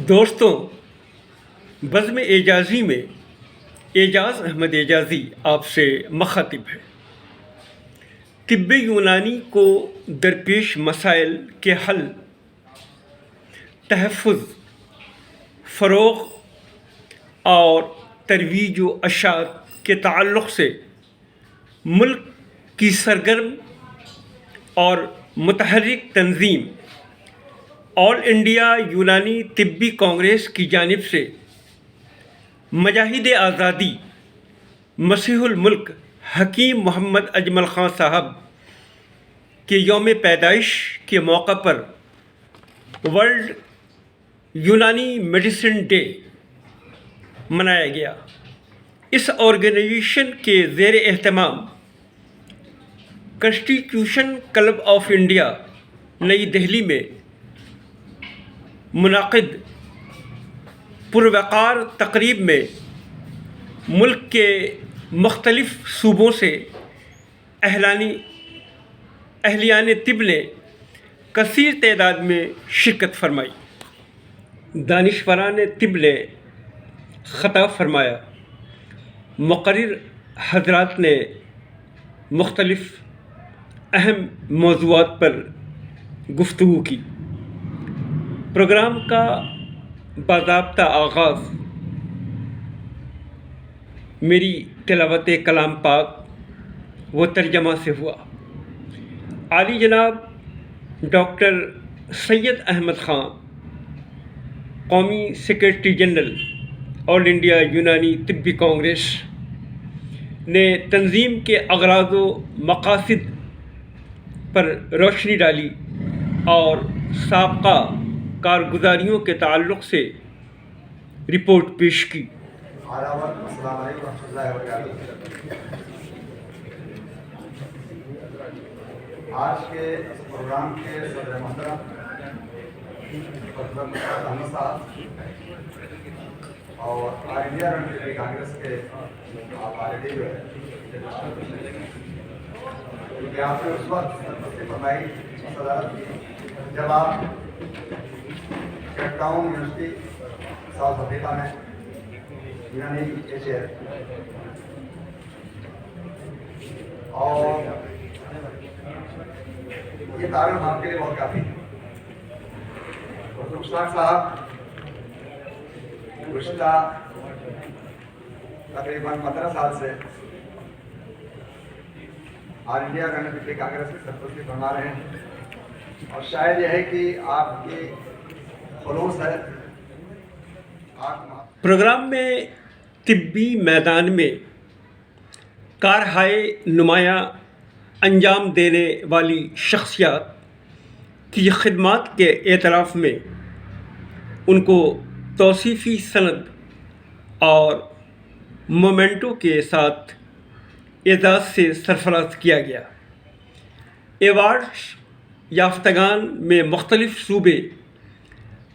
دوستوں، بزم اعجازی میں اعجاز احمد اعجازی آپ سے مخاطب ہے۔ طب یونانی کو درپیش مسائل کے حل، تحفظ، فروغ اور ترویج و اشاعت کے تعلق سے ملک کی سرگرم اور متحرک تنظیم آل انڈیا یونانی طبی کانگریس کی جانب سے مجاہد آزادی مسیح الملک حکیم محمد اجمل خان صاحب کے یوم پیدائش کے موقع پر ورلڈ یونانی میڈیسن ڈے منایا گیا۔ اس آرگنائزیشن کے زیر اہتمام کنسٹیٹیوشن کلب آف انڈیا نئی دہلی میں منعقد پروقار تقریب میں ملک کے مختلف صوبوں سے اہلیان طب نے کثیر تعداد میں شرکت فرمائی۔ دانشوران طب نے خطاب فرمایا، مقرر حضرات نے مختلف اہم موضوعات پر گفتگو کی۔ پروگرام کا باضابطہ آغاز میری تلاوت کلام پاک و ترجمہ سے ہوا۔ عالی جناب ڈاکٹر سید احمد خان، قومی سیکریٹری جنرل آل انڈیا یونانی طبی کانگریس، نے تنظیم کے اغراض و مقاصد پر روشنی ڈالی اور سابقہ کارگزاریوں کے تعلق سے رپورٹ پیش کی۔ السلام علیکم ورحمۃ اللہ وبرکاتہ۔ آج کے پروگرام کے صدر محترم ڈاکٹر احمد صاحب اور آل انڈیا طبی کانگریس کے پارٹی جو ہے کیونکہ آپ نے اس وقت فرمائی صدارت کی جب آپ Cape Town university South Africa میں یونانی ایشیا اور یہ تعارف آپ کے لیے بہت کافی ہے۔ مشتاق صاحب گزشتہ تقریباً 15 سال سے آل انڈیا یونانی طبی کانگریس کی سرپرستی فرما رہے ہیں اور شاید یہ ہے کہ آپ کی خلوص ہے۔ پروگرام میں طبی میدان میں کارہائے نمایاں انجام دینے والی شخصیات کی خدمات کے اعتراف میں ان کو توصیفی سند اور مومنٹو کے ساتھ اعزاز سے سرفراز کیا گیا۔ ایوارڈ یافتگان میں مختلف صوبے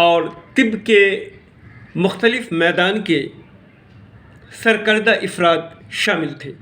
اور طب کے مختلف میدان کے سرکردہ افراد شامل تھے۔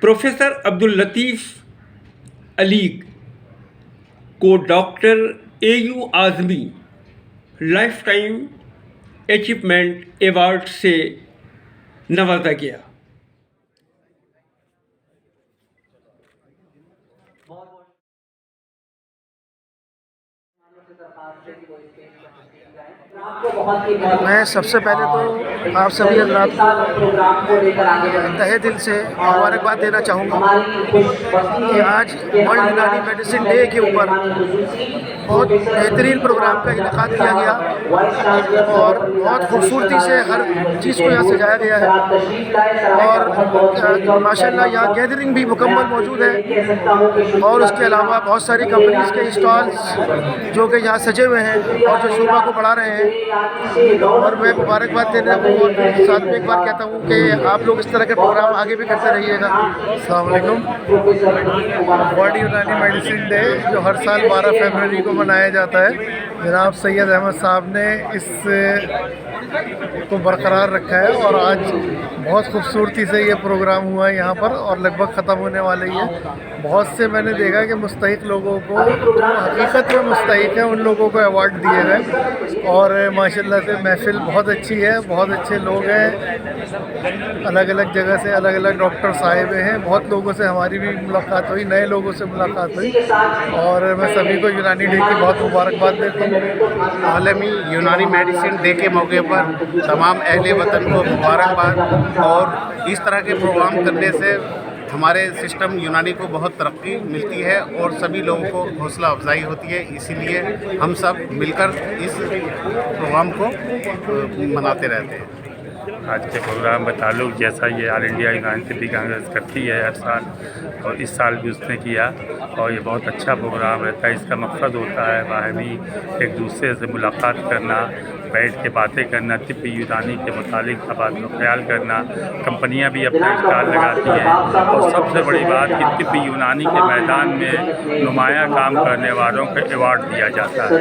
پروفیسر عبداللطیف علیگ کو doctor AU Azmi life time achievement award سے نوازا گیا۔ میں سب سے پہلے تو آپ سبھی حضرات کو تہہ دل سے مبارکباد دینا چاہوں گا کہ آج ورلڈ یونانی میڈیسن ڈے کے اوپر بہت بہترین پروگرام کا انعقاد کیا گیا اور بہت خوبصورتی سے ہر چیز کو یہاں سجایا گیا ہے اور ماشاء اللہ یہاں گیدرنگ بھی مکمل موجود ہے اور اس کے علاوہ بہت ساری کمپنیز کے اسٹالز جو کہ یہاں سجے ہوئے ہیں اور جو شعبہ کو بڑھا رہے ہیں۔ اور میں مبارکباد دینا ہوں اور ساتھ میں ایک بار کہتا ہوں کہ آپ لوگ اس طرح کے پروگرام آگے بھی کرتے رہیے گا۔ السلام علیکم۔ ورلڈ یونانی میڈیسن ڈے جو ہر سال 12 فروری کو منایا جاتا ہے، جناب سید احمد صاحب نے اس کو برقرار رکھا ہے اور آج بہت خوبصورتی سے یہ پروگرام ہوا ہے یہاں پر اور لگ بھگ ختم ہونے والا ہی ہے۔ بہت سے میں نے دیکھا کہ مستحق لوگوں کو جو حقیقت میں مستحق ہے हैं उन लोगों को अवार्ड दिए गए। और माशाल्लाह से महफिल बहुत अच्छी है, बहुत अच्छे लोग हैं, अलग अलग जगह से अलग अलग डॉक्टर्स आए हुए हैं। बहुत लोगों से हमारी भी मुलाकात हुई, नए लोगों से मुलाकात हुई, और मैं सभी को यूनानी डे की बहुत मुबारकबाद देता हूँ। आलमी यूनानी मेडिसिन डे के मौके पर तमाम अहले वतन को मुबारकबाद। और इस तरह के प्रोग्राम करने से हमारे सिस्टम यूनानी को बहुत तरक्की मिलती है और सभी लोगों को हौसला अफजाई होती है। इसीलिए हम सब मिलकर इस प्रोग्राम को मनाते रहते हैं। आज के प्रोग्राम का ताल्लुक जैसा ये ऑल इंडिया यूनानी तिब्बी कांग्रेस करती है हर साल, और इस साल भी उसने किया, और ये बहुत अच्छा प्रोग्राम रहता है। इसका मकसद होता है बाहमी एक दूसरे से मुलाकात करना, बैठ के बातें करना, तिब्बी यूनानी के मुतालिक तबादला ख्याल करना। कंपनियां भी अपना स्टॉल लगाती हैं, और सबसे बड़ी बात कि तिब्बी यूनानी के मैदान में नुमायाँ काम करने वालों को अवार्ड दिया जाता है।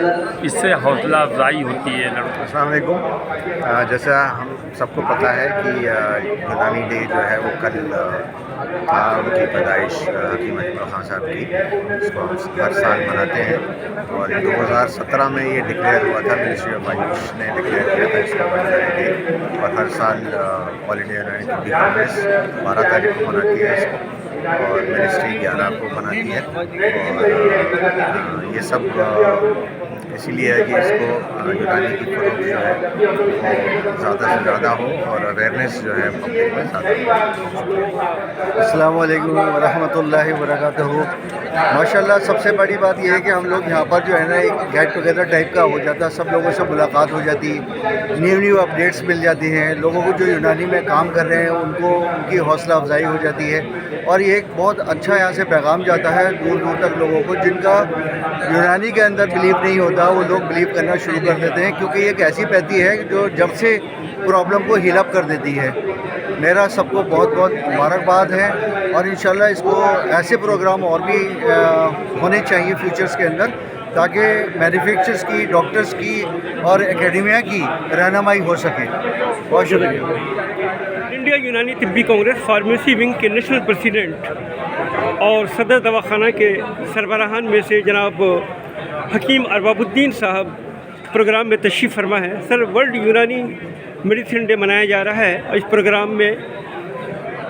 इससे हौसला अफजाई होती है। अस्सलाम वालेकुम। जैसा हम सबको पता है कि यूनानी डे जो है वो कल था, उनकी पैदाइश हकीम अजमल खां साहब की, जिसको हम हर साल मनाते हैं। और 2017 में ये डिक्लेयर हुआ था, मिनिस्ट्री ऑफ आयुष ने डिक्लेयर किया था इसका बर्थडे डे। और हर साल ऑल इंडिया यूनानी तिब्बी कांग्रेस 12 तारीख को मनाती है इसको, और मिनिस्ट्री 11 को मनाती है। और ये सब इसीलिए है कि इसको यूनानी की फरोग जो है वो ज़्यादा से ज़्यादा हो और अवेयरनेस जो है पब्लिक में ज़्यादा हो। अस्सलाम वालेकुम वरहमतुल्लाहि वबरकातुहू। माशाल्लाह सबसे बड़ी बात यह है कि हम लोग यहाँ पर जो है ना एक गेट टुगेदर टाइप का हो जाता है, सब लोगों से मुलाकात हो जाती है, न्यू अपडेट्स मिल जाती हैं, लोगों को जो यूनानी में काम कर रहे हैं उनको उनकी हौसला अफजाई हो जाती है। और ये एक बहुत अच्छा यहाँ से पैगाम जाता है दूर दूर तक लोगों को, जिनका यूनानी के अंदर बिलीव नहीं होता वो लोग बिलीव करना शुरू कर देते हैं, क्योंकि ये एक ऐसी पैथी है जो जब से प्रॉब्लम को हील अप कर देती है। मेरा सबको बहुत बहुत मुबारकबाद है, और इंशाल्लाह इसको ऐसे प्रोग्राम और भी होने चाहिए फ्यूचर्स के अंदर, ताकि मैन्युफैक्चरर्स की, डॉक्टर्स की और एकेडमिया की रहनुमाई हो सके। बहुत शुक्रिया। इंडिया यूनानी तिब्बी कांग्रेस फार्मेसी विंग के नेशनल प्रेसिडेंट और सदर दवाखाना के सरबराहान में से जनाब हकीम अरबाबुद्दीन साहब प्रोग्राम में तशरीफ़ फरमा है। सर, वर्ल्ड यूनानी मेडिसिन डे मनाया जा रहा है, और इस प्रोग्राम में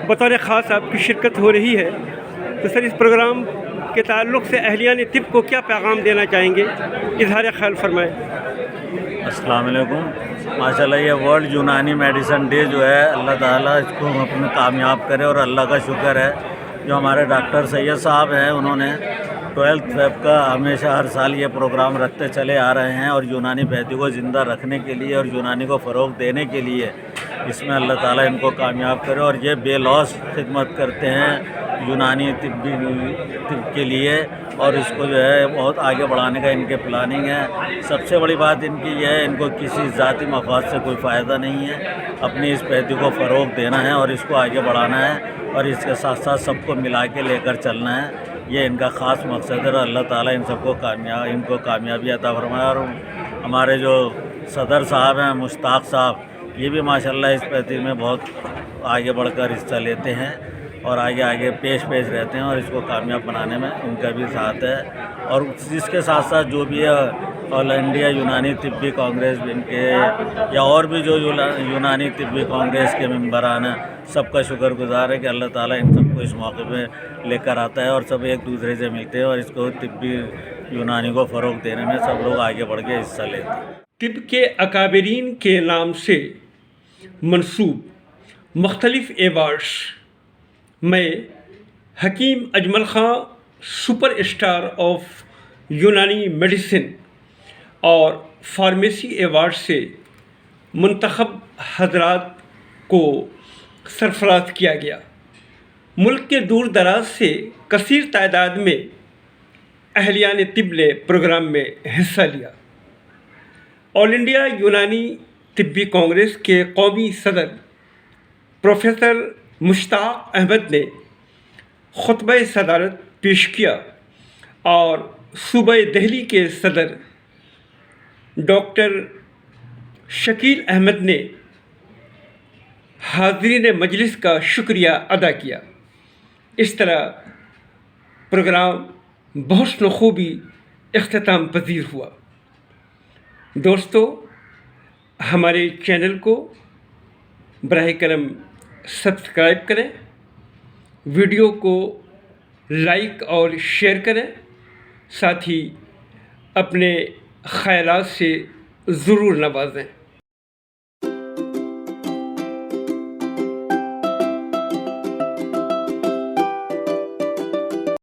बतौर ख़ास आपकी शिरकत हो रही है। तो सर, इस प्रोग्राम के ताल्लुक़ से अहलियान तिब को क्या पैगाम देना चाहेंगे? इज़हार ख्याल फरमाएँ। अस्सलाम वालेकुम। माशाल्लाह ये वर्ल्ड यूनानी मेडिसिन डे जो है, अल्लाह ताला इसको अपने कामयाब करे, और अल्लाह का शुक्र है जो हमारे डॉक्टर सैयद साहब हैं, उन्होंने 12 फेब का हमेशा हर साल ये प्रोग्राम रखते चले आ रहे हैं, और यूनानी पैथी को ज़िंदा रखने के लिए और यूनानी को फ़रोग़ देने के लिए इसमें अल्लाह ताला इनको कामयाब करे। और ये बेलौस खिदमत करते हैं यूनानी तिब्बी के लिए, और इसको जो है बहुत आगे बढ़ाने का इनके प्लानिंग है। सबसे बड़ी बात इनकी यह है, इनको किसी ज़ाती मफाद से कोई फ़ायदा नहीं है, अपनी इस पैथी को फ़रोग़ देना है और इसको आगे बढ़ाना है, और इसके साथ साथ सबको मिला के लेकर चलना है। ये इनका ख़ास मकसद है, और अल्लाह ताला इन सबको इनको कामयाबी अता फरमाए। और हमारे जो सदर साहब हैं मुश्ताक साहब, ये भी माशाल्लाह इस पैथी में बहुत आगे बढ़कर हिस्सा लेते हैं और आगे पेश रहते हैं, और इसको कामयाब बनाने में उनका भी साथ है। और इसके साथ साथ जो भी है ऑल इंडिया यूनानी तिब्बी कांग्रेस इनके या और भी जो यूनानी तिब्बी कांग्रेस के मेंबरान हैं, सबका शुक्रगुजार है कि अल्लाह ताला इन सबको इस मौके पे लेकर आता है, और सब एक दूसरे से मिलते हैं, और इसको तिब्बी यूनानी को फ़रोग़ देने में सब लोग आगे बढ़ के हिस्सा लेते हैं। तिब के अकाबरीन के नाम से मंसूब मुख्तलिफ़ एवार्ड्स में हकीम अजमल खां सुपर स्टार ऑफ यूनानी मेडिसिन और फार्मेसी एवार्ड से मुंतखब हजरात को सरफराज किया गया। मुल्क के दूर दराज से कसीर तादाद में अहलियान तिब ने प्रोग्राम में हिस्सा लिया। ऑल इंडिया यूनानी तिब्बी कांग्रेस के कौमी सदर प्रोफेसर मुश्ताक अहमद ने खुतबा सदारत पेश किया, और सूबे दिल्ली के सदर डॉक्टर शकील अहमद ने हाज़रीन मजलिस का शुक्रिया अदा किया। इस तरह प्रोग्राम बहुत खूबी इख्तिताम पजीर हुआ। दोस्तों, हमारे चैनल को बराह करम सब्सक्राइब करें, वीडियो को लाइक और शेयर करें, साथ ही अपने ख़यालात से ज़रूर नवाजें।